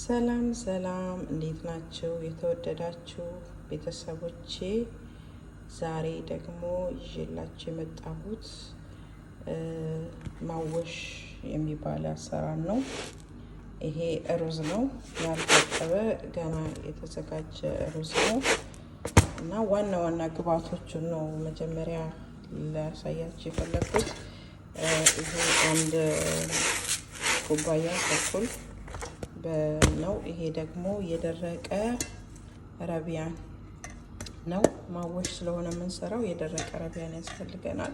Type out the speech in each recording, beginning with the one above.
ሰላም ሰላም፣ እንዴት ናችሁ የተወደዳችሁ ቤተሰቦቼ? ዛሬ ደግሞ ይዤላችሁ የመጣሁት ማወሽ የሚባል አሰራር ነው። ይሄ ሩዝ ነው፣ ያልታጠበ ገና የተዘጋጀ ሩዝ ነው እና ዋና ዋና ግብአቶቹን ነው መጀመሪያ ላሳያችሁ የፈለኩት። ይሄ አንድ ኩባያ ተኩል ነው። ይሄ ደግሞ የደረቀ ረቢያን ነው። ማወሽ ስለሆነ የምንሰራው የደረቀ ረቢያን ያስፈልገናል።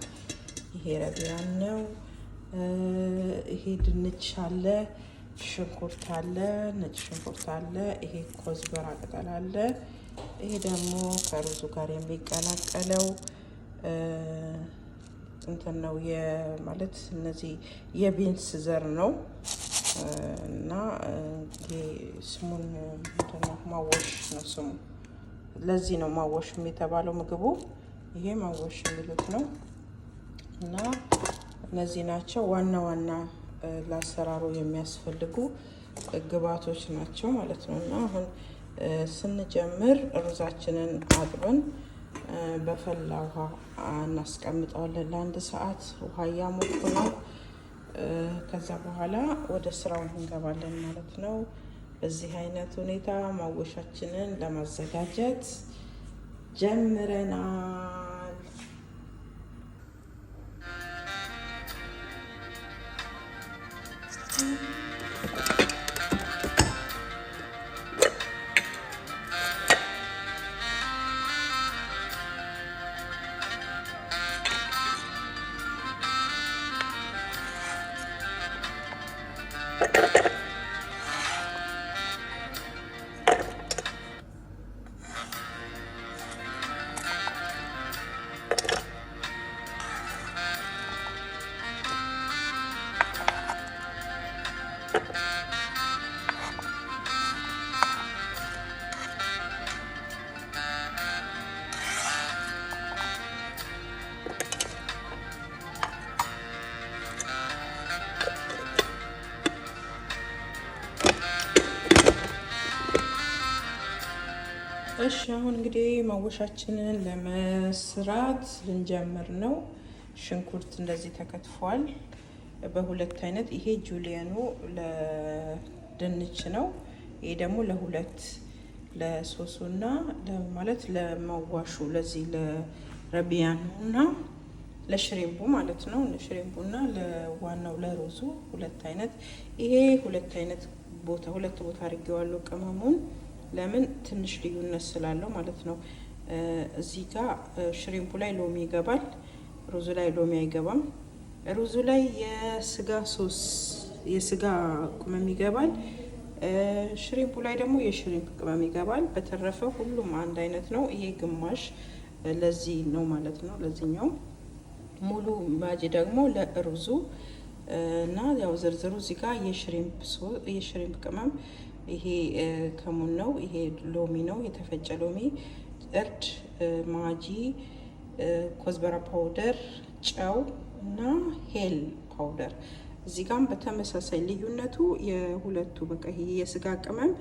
ይሄ ረቢያን ነው። ይሄ ድንች አለ፣ ሽንኩርት አለ፣ ነጭ ሽንኩርት አለ። ይሄ ኮዝበራ ቅጠል አለ። ይሄ ደግሞ ከሩዙ ጋር የሚቀላቀለው እንትን ነው ማለት እነዚህ የቢንስ ዘር ነው እና ይሄ ስሙን ማወሽ ነው ስሙ። ለዚህ ነው ማወሽ የተባለው ምግቡ። ይሄ ማወሽ የሚሉት ነው እና እነዚህ ናቸው ዋና ዋና ለአሰራሩ የሚያስፈልጉ ግብአቶች ናቸው ማለት ነው። እና አሁን ስንጀምር ሩዛችንን አጥበን በፈላ ውሃ እናስቀምጠዋለን ለአንድ ሰዓት። ውሃ እያሞቁ ነው። ከዛ በኋላ ወደ ስራው እንገባለን ማለት ነው። በዚህ አይነት ሁኔታ ማወሻችንን ለማዘጋጀት ጀምረናል። እሺ አሁን እንግዲህ ማወሻችንን ለመስራት ልንጀምር ነው። ሽንኩርት እንደዚህ ተከትፏል በሁለት አይነት። ይሄ ጁሊየኑ ለድንች ነው። ይሄ ደግሞ ለሁለት ለሶሱና ማለት ለማዋሹ ለዚህ ለረቢያኑ እና ለሽሪምቡ ማለት ነው። ለሽሪምቡና ለዋናው ለሩዙ ሁለት አይነት። ይሄ ሁለት ቦታ አድርጌዋለሁ ቅመሙን። ለምን ትንሽ ልዩነት ስላለው ማለት ነው። እዚህ ጋር ሽሪምፑ ላይ ሎሚ ይገባል፣ ሩዙ ላይ ሎሚ አይገባም። ሩዙ ላይ የስጋ ቅመም ይገባል፣ ሽሪምፑ ላይ ደግሞ የሽሪምፕ ቅመም ይገባል። በተረፈ ሁሉም አንድ አይነት ነው። ይሄ ግማሽ ለዚህ ነው ማለት ነው። ለዚህኛው ሙሉ ማጂ ደግሞ ለሩዙ እና ያው ዝርዝሩ እዚህ ጋር የሽሪምፕ ቅመም ይሄ ከሙን ነው። ይሄ ሎሚ ነው፣ የተፈጨ ሎሚ፣ እርድ፣ ማጂ፣ ኮዝበራ ፓውደር፣ ጨው እና ሄል ፓውደር። እዚህ ጋም በተመሳሳይ ልዩነቱ የሁለቱ በቃ ይሄ የስጋ ቅመም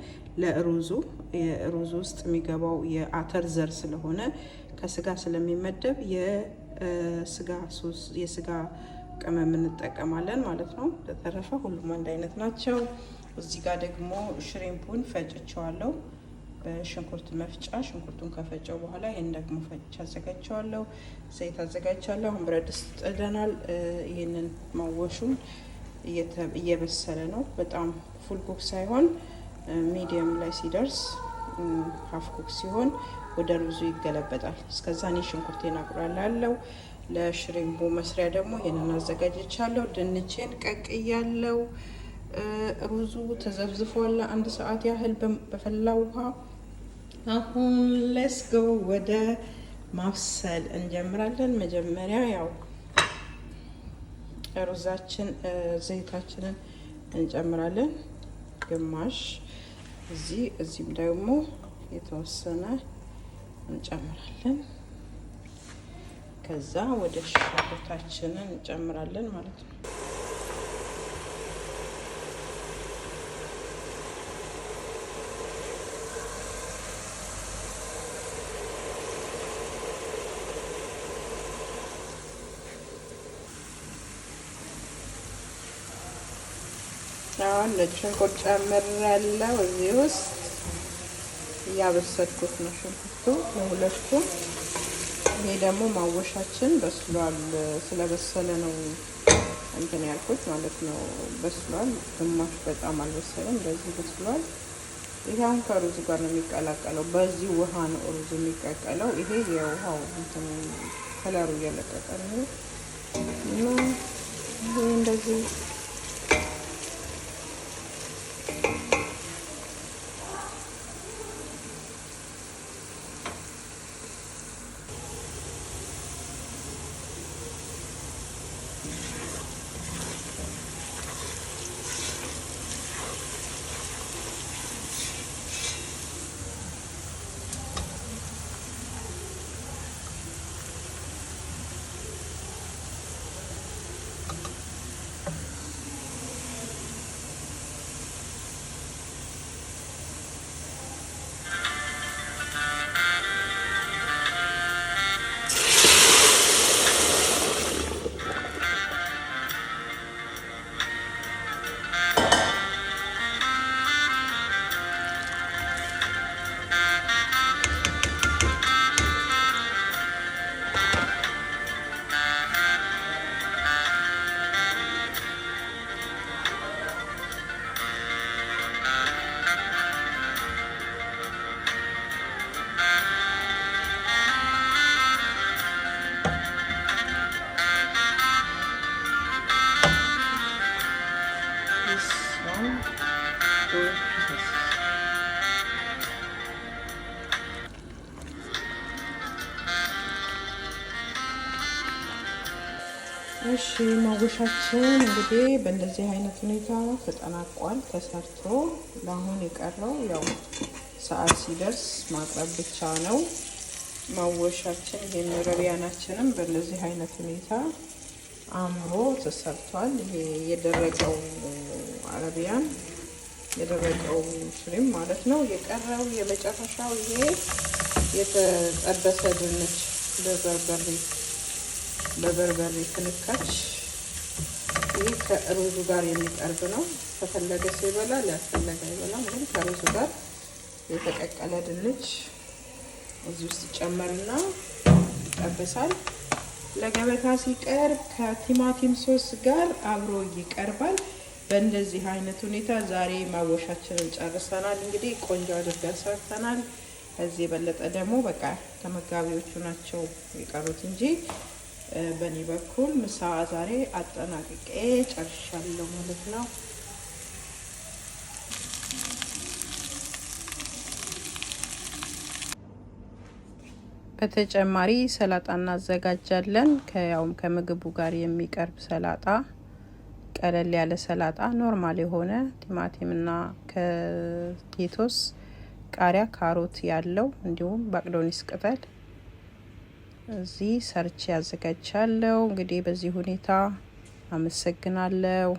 ለሩዙ የሩዙ ውስጥ የሚገባው የአተር ዘር ስለሆነ ከስጋ ስለሚመደብ የስጋ ቅመም እንጠቀማለን ማለት ነው። በተረፈ ሁሉም አንድ አይነት ናቸው። እዚህ ጋር ደግሞ ሽሪምፑን ፈጭቸዋለሁ በሽንኩርት መፍጫ። ሽንኩርቱን ከፈጨው በኋላ ይሄን ደግሞ ፈጭ አዘጋጅቸዋለሁ። ዘይት አዘጋጅቻለሁ። አሁን ብረት ድስት ጥደናል። ይሄንን ማወሹን እየበሰለ ነው። በጣም ፉል ኩክ ሳይሆን ሚዲየም ላይ ሲደርስ ሀፍ ኩክ ሲሆን ወደ ሩዙ ይገለበጣል። እስከዛ እኔ ሽንኩርቴን አቁላላለሁ። ለሽሪምቡ መስሪያ ደግሞ ይሄንን አዘጋጅቻለሁ። ድንቼን ቀቅያለሁ። ሩዙ ተዘብዝፏል አንድ ሰዓት ያህል በፈላ ውሃ። አሁን ሌትስ ጎ ወደ ማብሰል እንጀምራለን። መጀመሪያ ያው ዘይታችንን እንጨምራለን፣ ግማሽ እዚህም ደግሞ የተወሰነ እንጨምራለን። ከዛ ወደ ሽንኩርታችንን እንጨምራለን ማለት ነው። በስሏል። ነጭ ሽንኩርት ጨምሬያለሁ። እዚህ ውስጥ እያበሰልኩት ነው ሽንኩርቱ ለሁለቱም። ይሄ ደግሞ ማወሻችን በስሏል። ስለበሰለ ነው እንትን ያልኩት ማለት ነው። በስሏል፣ ግማሽ በጣም አልበሰለም፣ እንደዚህ በስሏል። ይሄ አሁን ከሩዝ ጋር ነው የሚቀላቀለው። በዚህ ውሃ ነው ሩዝ የሚቀቀለው። ይሄ የውሃው እንትን ከለሩ እየለቀቀ ነው እና ይሄ እንደዚህ እሺ ማወሻችን እንግዲህ በእንደዚህ አይነት ሁኔታ ተጠናቋል ተሰርቶ። ለአሁን የቀረው ያው ሰዓት ሲደርስ ማቅረብ ብቻ ነው። ማወሻችን ይሄን ረቢያናችንም በእንደዚህ አይነት ሁኔታ አምሮ ተሰርቷል። ይሄ የደረቀው አረቢያን የደረቀው ሽሪም ማለት ነው። የቀረው የመጨረሻው ይሄ የተጠበሰ ድንች በበርበሬ ፍንካች። ይህ ከሩዙ ጋር የሚቀርብ ነው። ከፈለገ ሰው ይበላል፣ ያልፈለገ አይበላም። ግን ከሩዙ ጋር የተቀቀለ ድንች እዚህ ውስጥ ይጨመርና ይጠበሳል። ለገበታ ሲቀርብ ከቲማቲም ሶስ ጋር አብሮ ይቀርባል። በእንደዚህ አይነት ሁኔታ ዛሬ ማወሻችንን ጨርሰናል። እንግዲህ ቆንጆ አድርገን ሰርተናል። ከዚህ የበለጠ ደግሞ በቃ ተመጋቢዎቹ ናቸው የቀሩት እንጂ በእኔ በኩል ምሳ ዛሬ አጠናቅቄ ጨርሻለሁ ማለት ነው። በተጨማሪ ሰላጣ እናዘጋጃለን። ያውም ከምግቡ ጋር የሚቀርብ ሰላጣ፣ ቀለል ያለ ሰላጣ፣ ኖርማል የሆነ ቲማቲምና ከሌቶስ ቃሪያ፣ ካሮት ያለው እንዲሁም ባቅዶኒስ ቅጠል እዚህ ሰርቼ ያዘጋጃለሁ። እንግዲህ በዚህ ሁኔታ አመሰግናለሁ።